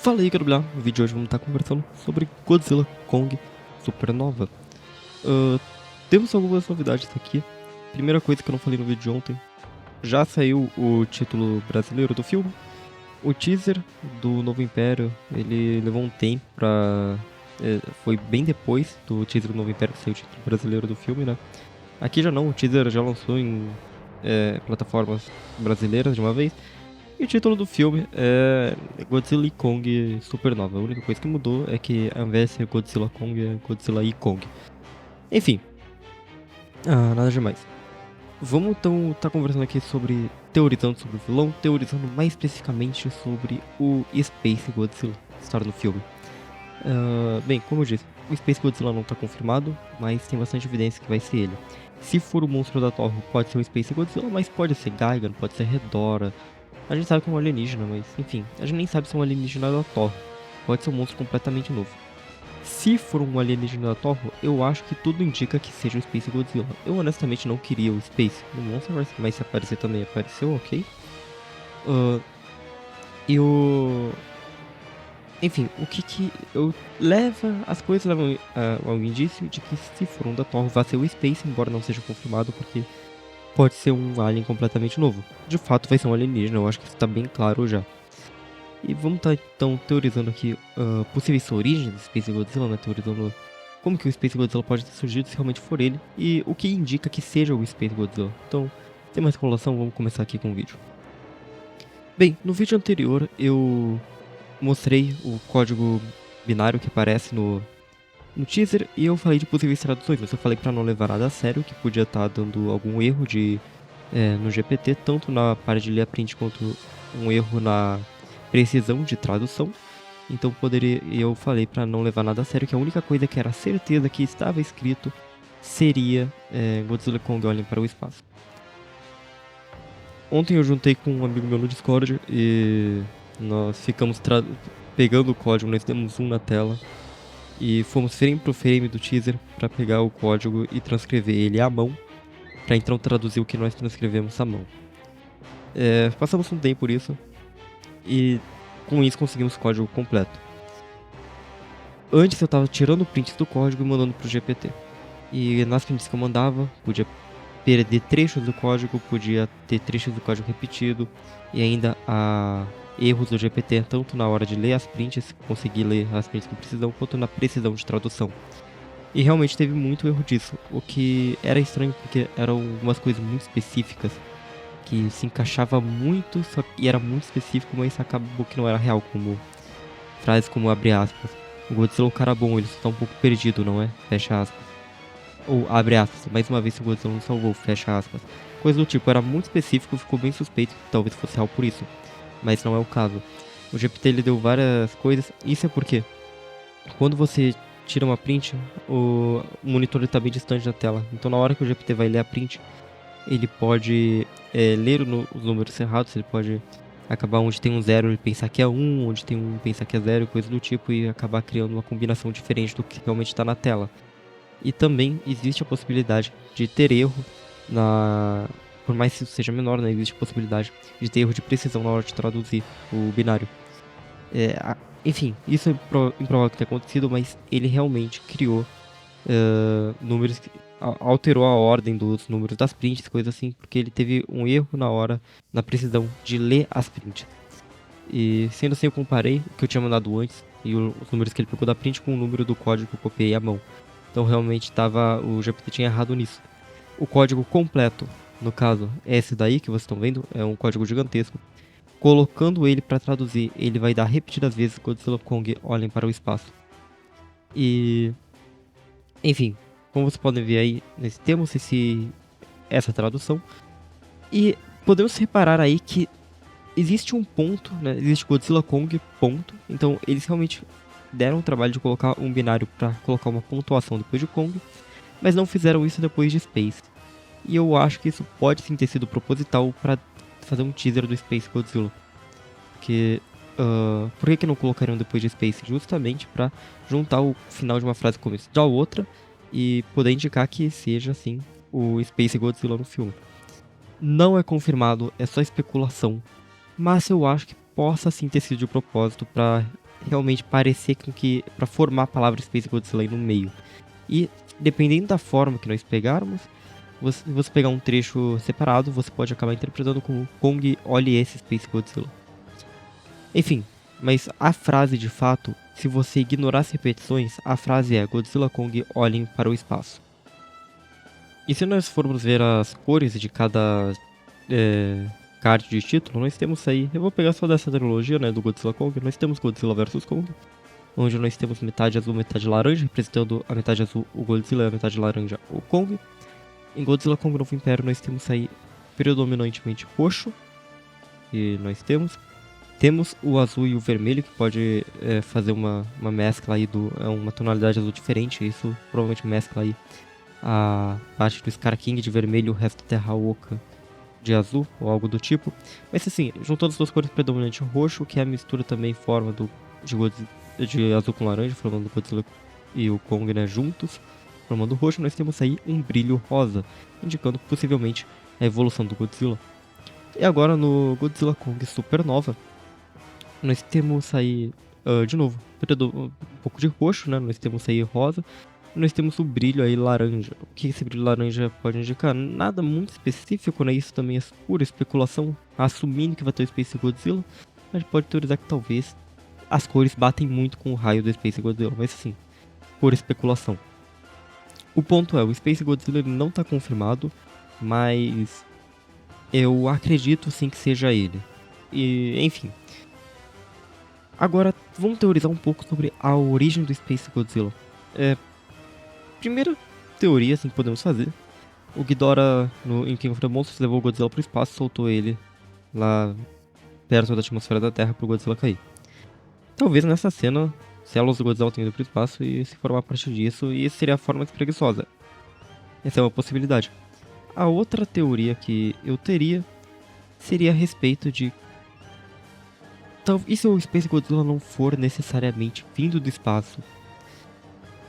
Fala aí, quero No vídeo de hoje vamos estar conversando sobre Godzilla Kong Supernova. Ah, Temos algumas novidades aqui. Primeira coisa que eu não falei no vídeo de ontem, já saiu o título brasileiro do filme. O teaser do Novo Império, ele levou um tempo pra... foi bem depois do teaser do Novo Império que saiu o título brasileiro do filme, né? Aqui já não, o teaser já lançou em plataformas brasileiras de uma vez. E o título do filme é Godzilla e Kong Supernova. A única coisa que mudou é que ao invés de ser Godzilla Kong, é Godzilla e Kong. Enfim, nada demais. Vamos então estar conversando aqui sobre, teorizando sobre o vilão, teorizando mais especificamente sobre o Space Godzilla, história no filme. Bem, como eu disse, o Space Godzilla não está confirmado, mas tem bastante evidência que vai ser ele. Se for o monstro da Torre, pode ser o Space Godzilla, mas pode ser Gigan, pode ser Hedorah. A gente sabe que é um alienígena, mas enfim, a gente nem sabe se é um alienígena da Torre. Pode ser um monstro completamente novo. Se for um alienígena da Torre, eu acho que tudo indica que seja o Space Godzilla. Eu honestamente não queria o Space no Monsterverse, mas se aparecer também apareceu, ok. Enfim, o que eu leva, as coisas levam ao indício de que se for um da Torre vai ser o Space, embora não seja confirmado, porque pode ser um alien completamente novo. De fato vai ser um alienígena, eu acho que isso tá bem claro já. E vamos estar então teorizando aqui possíveis origens do Space Godzilla, né? Teorizando como que o Space Godzilla pode ter surgido se realmente for ele, e o que indica que seja o Space Godzilla. Então, sem mais enrolação, vamos começar aqui com o vídeo. Bem, no vídeo anterior eu mostrei o código binário que aparece no teaser e eu falei de possíveis traduções, mas eu falei para não levar nada a sério, que podia estar dando algum erro no GPT, tanto na parte de ler a print quanto um erro na precisão de tradução. Então eu falei para não levar nada a sério, que a única coisa que era certeza que estava escrito seria Godzilla Kong olhem para o espaço. Ontem eu juntei com um amigo meu no Discord e nós ficamos pegando o código, nós demos zoom na tela e fomos frame pro frame do teaser para pegar o código e transcrever ele à mão, para então traduzir o que nós transcrevemos à mão. Passamos um tempo por isso e com isso conseguimos o código completo. Antes eu tava tirando prints do código e mandando pro GPT. E nas prints que eu mandava, podia perder trechos do código, podia ter trechos do código repetido e ainda erros do GPT, tanto na hora de ler as prints, conseguir ler as prints com precisão, quanto na precisão de tradução. E realmente teve muito erro disso, o que era estranho porque eram algumas coisas muito específicas que se encaixava muito, e era muito específico, mas acabou que não era real, como frases como abre aspas. O Godzilla é um cara bom, ele só tá um pouco perdido, não é? Fecha aspas. Ou abre aspas, mais uma vez o Godzilla não salvou, fecha aspas. Coisa do tipo, era muito específico, ficou bem suspeito que talvez fosse real por isso. Mas não é o caso. O GPT ele deu várias coisas, isso é porque quando você tira uma print, o monitor está bem distante da tela. Então na hora que o GPT vai ler a print, ele pode ler os números errados, ele pode acabar onde tem um 0 ele pensar que é 1, onde tem 1 pensar que é 0, coisa do tipo, e acabar criando uma combinação diferente do que realmente está na tela. E também existe a possibilidade de ter erro por mais que isso seja menor, né, existe a possibilidade de ter erro de precisão na hora de traduzir o binário. Enfim, isso é improvável que tenha acontecido, mas ele realmente criou números, alterou a ordem dos números das prints, coisas assim, porque ele teve um erro na precisão de ler as prints. E sendo assim, eu comparei o que eu tinha mandado antes e os números que ele pegou da print com o número do código que eu copiei à mão. Então realmente o GPT tinha errado nisso. O código completo, no caso, é esse daí que vocês estão vendo, é um código gigantesco. Colocando ele para traduzir, ele vai dar repetidas vezes Godzilla Kong olhem para o espaço. E enfim, como vocês podem ver aí, nós temos essa tradução. E podemos reparar aí que existe um ponto, né? Existe Godzilla Kong, ponto. Então eles realmente deram o trabalho de colocar um binário para colocar uma pontuação depois de Kong, mas não fizeram isso depois de Space. E eu acho que isso pode sim ter sido proposital para fazer um teaser do Space Godzilla. Porque por que não colocariam depois de Space? Justamente para juntar o final de uma frase com o começo da outra e poder indicar que seja assim o Space Godzilla no filme. Não é confirmado, é só especulação, mas eu acho que possa sim ter sido de propósito para realmente parecer com que... pra formar a palavra Space Godzilla aí no meio. E dependendo da forma que nós pegarmos, você pegar um trecho separado, você pode acabar interpretando como Kong, olhe esse Space Godzilla. Enfim, mas a frase de fato, se você ignorar as repetições, a frase é Godzilla Kong olhem para o espaço. E se nós formos ver as cores de cada card de título, nós temos aí, eu vou pegar só dessa trilogia, né, do Godzilla Kong, nós temos Godzilla vs Kong, onde nós temos metade azul, metade laranja, representando a metade azul o Godzilla e a metade laranja o Kong. Em Godzilla Kong Novo Império nós temos aí predominantemente roxo, e nós temos o azul e o vermelho, que pode fazer uma mescla aí, uma tonalidade azul diferente, isso provavelmente mescla aí a parte do Scar King de vermelho e o resto da Terra Oca de azul, ou algo do tipo. Mas assim, juntando as duas cores predominante roxo, que é a mistura também em forma de azul com laranja, formando o Godzilla e o Kong, né, juntos, formando roxo, nós temos aí um brilho rosa, indicando possivelmente a evolução do Godzilla. E agora no Godzilla Kong Supernova, nós temos aí, de novo, um pouco de roxo, né, nós temos aí rosa, nós temos o brilho aí laranja. O que esse brilho laranja pode indicar? Nada muito específico, né? Isso também é pura especulação, assumindo que vai ter o Space Godzilla. A gente pode teorizar que talvez as cores batem muito com o raio do Space Godzilla, mas assim, pura especulação. O ponto é, o Space Godzilla ele não está confirmado, mas eu acredito sim que seja ele. E, enfim. Agora, vamos teorizar um pouco sobre a origem do Space Godzilla. Primeira teoria assim, que podemos fazer. O Ghidorah, em King of the Monsters, levou o Godzilla pro espaço e soltou ele lá perto da atmosfera da Terra pro Godzilla cair. Talvez nessa cena, células do Godzilla tenham ido pro espaço e se formar a partir disso, e isso seria a forma mais preguiçosa. Essa é uma possibilidade. A outra teoria que eu teria seria a respeito de... E se o Space Godzilla não for necessariamente vindo do espaço?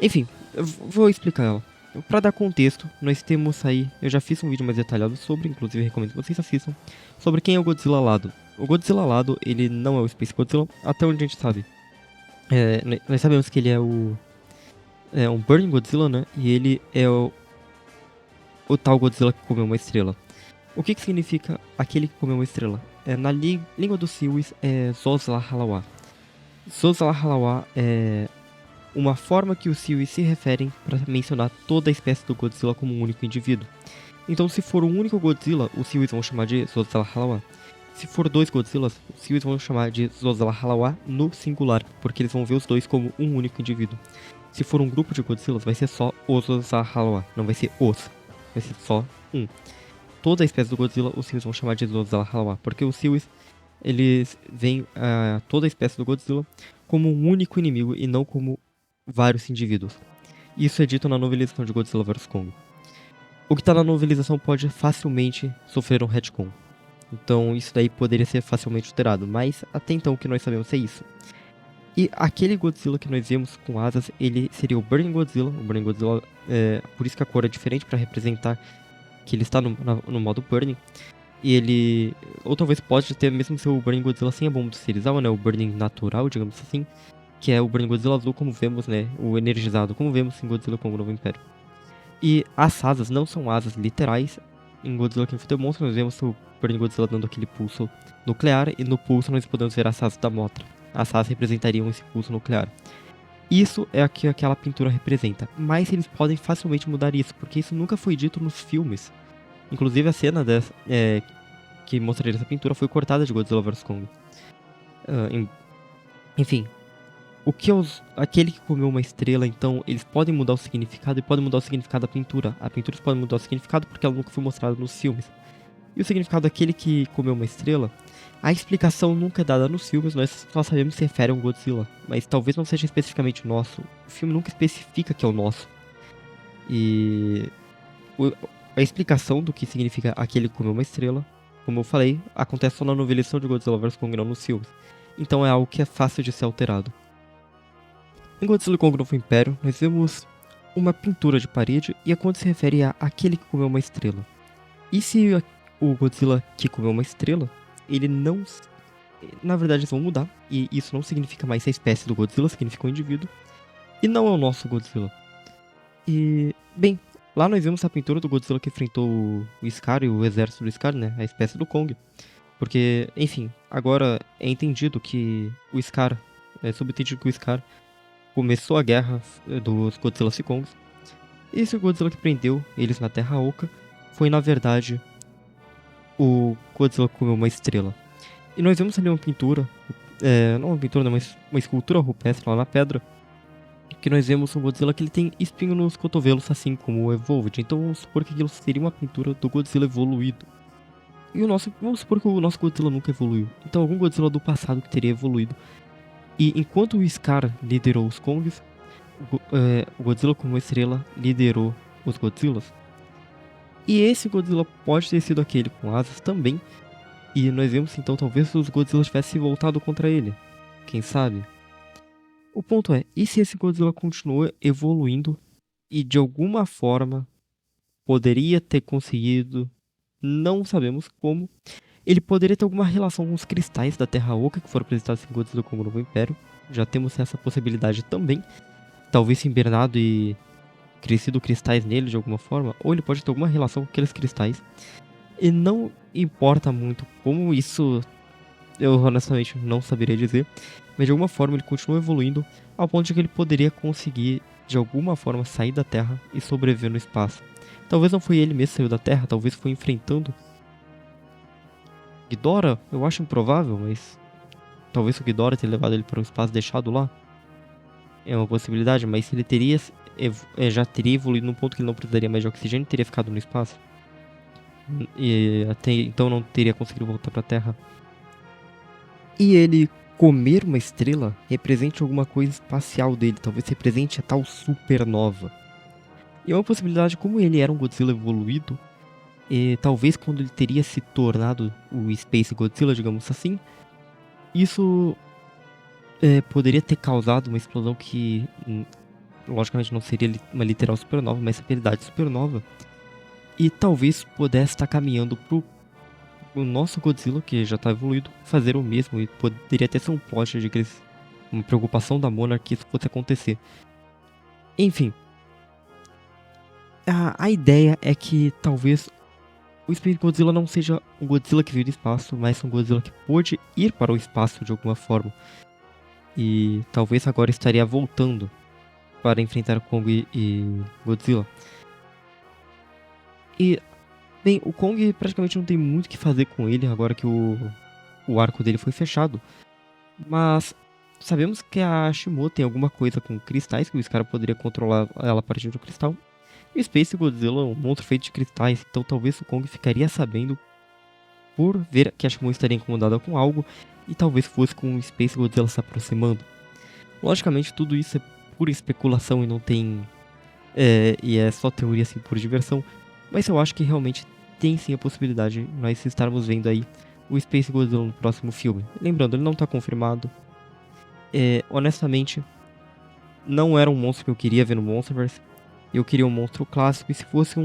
Enfim, eu vou explicar ela. Pra dar contexto, nós temos aí... Eu já fiz um vídeo mais detalhado sobre, inclusive recomendo que vocês assistam, sobre quem é o Godzilla alado. O Godzilla alado, ele não é o Space Godzilla, até onde a gente sabe. Nós sabemos que ele é um Burning Godzilla, né? E ele é o tal Godzilla que comeu uma estrela. O que significa aquele que comeu uma estrela? Na língua dos Siwis é Zozla-Halawa. Zozla-Halawa é uma forma que os Siwis se referem para mencionar toda a espécie do Godzilla como um único indivíduo. Então, se for um único Godzilla, os Siwis vão chamar de Zozla-Halawa. Se for dois Godzillas, os Siwis vão chamar de Zozla-Halawa no singular, porque eles vão ver os dois como um único indivíduo. Se for um grupo de Godzillas, vai ser só os Zozla-Halawa, não vai ser os, vai ser só um. Toda a espécie do Godzilla, os Siwis vão chamar de Zozla-Halawa, porque os Siwis, eles veem toda a espécie do Godzilla como um único inimigo e não como vários indivíduos. Isso é dito na novelização de Godzilla vs Kong. O que está na novelização pode facilmente sofrer um retcon. Então isso daí poderia ser facilmente alterado, mas até então o que nós sabemos é isso. E aquele Godzilla que nós vemos com asas, ele seria o Burning Godzilla. O Burning Godzilla, por isso que a cor é diferente, para representar que ele está no modo Burning. E ele, ou talvez pode ter mesmo ser o Burning Godzilla sem a bomba do Serizawa, né, o Burning natural, digamos assim. Que é o Burning Godzilla azul, como vemos, né, o energizado, como vemos em Godzilla Kong Novo Império. E as asas não são asas literais. Em Godzilla King of the Monsters nós vemos o Burning Godzilla dando aquele pulso nuclear, e no pulso nós podemos ver as asas da Mothra. As asas representariam esse pulso nuclear. Isso é o que aquela pintura representa, mas eles podem facilmente mudar isso, porque isso nunca foi dito nos filmes. Inclusive a cena que mostraria essa pintura foi cortada de Godzilla vs Kong. Enfim... Aquele que comeu uma estrela, então, eles podem mudar o significado e podem mudar o significado da pintura. A pintura pode mudar o significado porque ela nunca foi mostrada nos filmes. E o significado daquele que comeu uma estrela, a explicação nunca é dada nos filmes, nós só sabemos que se refere a um Godzilla. Mas talvez não seja especificamente nosso. O filme nunca especifica que é o nosso. E a explicação do que significa aquele que comeu uma estrela, como eu falei, acontece só na novelização de Godzilla vs Kong, não nos filmes. Então é algo que é fácil de ser alterado. Em Godzilla Kong Novo Império, nós vemos uma pintura de parede e é quando se refere a aquele que comeu uma estrela. E se o Godzilla que comeu uma estrela, ele não Na verdade, eles vão mudar, e isso não significa mais a espécie do Godzilla, significa um indivíduo, e não é o nosso Godzilla. E, bem, lá nós vemos a pintura do Godzilla que enfrentou o Scar e o exército do Scar, né, a espécie do Kong. Porque, enfim, agora é entendido que o Scar, é subentendido que o Scar começou a guerra dos Godzilla e Kongs. E esse Godzilla que prendeu eles na Terra Oca foi, na verdade, o Godzilla que comeu uma estrela. E nós vemos ali uma pintura, não uma pintura, não, mas uma escultura rupestre lá na pedra, que nós vemos um Godzilla que ele tem espinho nos cotovelos, assim como o Evolved. Então vamos supor que aquilo seria uma pintura do Godzilla evoluído. E vamos supor que o nosso Godzilla nunca evoluiu. Então algum Godzilla do passado que teria evoluído. E enquanto o Scar liderou os Kongs, o Godzilla como estrela liderou os Godzillas. E esse Godzilla pode ter sido aquele com asas também. E nós vemos então talvez os Godzilla tivessem voltado contra ele. Quem sabe? O ponto é, e se esse Godzilla continuou evoluindo e de alguma forma poderia ter conseguido, não sabemos como, ele poderia ter alguma relação com os cristais da Terra Oca que foram apresentados em Godzilla como Novo Império. Já temos essa possibilidade também. Talvez hibernado e crescido cristais nele de alguma forma, ou ele pode ter alguma relação com aqueles cristais. E não importa muito como isso, eu honestamente não saberia dizer, mas de alguma forma ele continua evoluindo ao ponto de que ele poderia conseguir de alguma forma sair da Terra e sobreviver no espaço. Talvez não foi ele mesmo que saiu da Terra, talvez foi enfrentando Ghidorah, eu acho improvável, mas talvez o Ghidorah tenha levado ele para o espaço e deixado lá. É uma possibilidade, mas se ele já teria evoluído num ponto que ele não precisaria mais de oxigênio, teria ficado no espaço. E até então não teria conseguido voltar para a Terra. E ele comer uma estrela represente alguma coisa espacial dele, talvez represente a tal supernova. E é uma possibilidade, como ele era um Godzilla evoluído, e talvez quando ele teria se tornado o Space Godzilla, digamos assim, isso poderia ter causado uma explosão que, logicamente, não seria uma literal supernova, mas realidade supernova. E talvez pudesse estar caminhando pro o nosso Godzilla, que já está evoluído, fazer o mesmo. E poderia até ser um plot de que uma preocupação da Monarch que isso fosse acontecer. Enfim. A ideia é que talvez o Space Godzilla não seja um Godzilla que veio do espaço, mas um Godzilla que pôde ir para o espaço de alguma forma. E talvez agora estaria voltando para enfrentar Kong e Godzilla. E, bem, o Kong praticamente não tem muito o que fazer com ele agora que o arco dele foi fechado. Mas sabemos que a Shimo tem alguma coisa com cristais, que o Scar poderia controlar ela a partir do cristal. E o Space Godzilla é um monstro feito de cristais, então talvez o Kong ficaria sabendo por ver que a Shimo estaria incomodada com algo e talvez fosse com o Space Godzilla se aproximando. Logicamente tudo isso é pura especulação e não tem... e é só teoria assim por diversão. Mas eu acho que realmente tem sim a possibilidade de nós estarmos vendo aí o Space Godzilla no próximo filme. Lembrando, ele não está confirmado. Honestamente, não era um monstro que eu queria ver no Monsterverse. Eu queria um monstro clássico e se fosse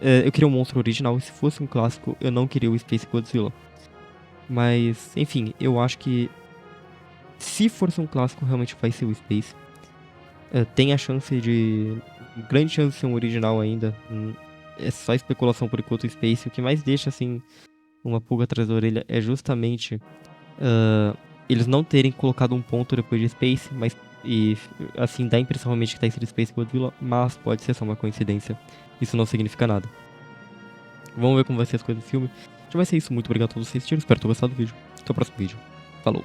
eu queria um monstro original e se fosse um clássico eu não queria o Space Godzilla. Mas, enfim, eu acho que se for um clássico realmente vai ser o Space. Tem a chance de... grande chance de ser um original ainda. É só especulação por enquanto o Space. O que mais deixa, assim, uma pulga atrás da orelha é justamente eles não terem colocado um ponto depois de Space, mas e assim dá a impressão realmente que tá escrito Space Godzilla, mas pode ser só uma coincidência. Isso não significa nada. Vamos ver como vai ser as coisas do filme. Já vai ser isso, muito obrigado a todos vocês que assistiram, espero ter gostado do vídeo. Até o próximo vídeo. Falou!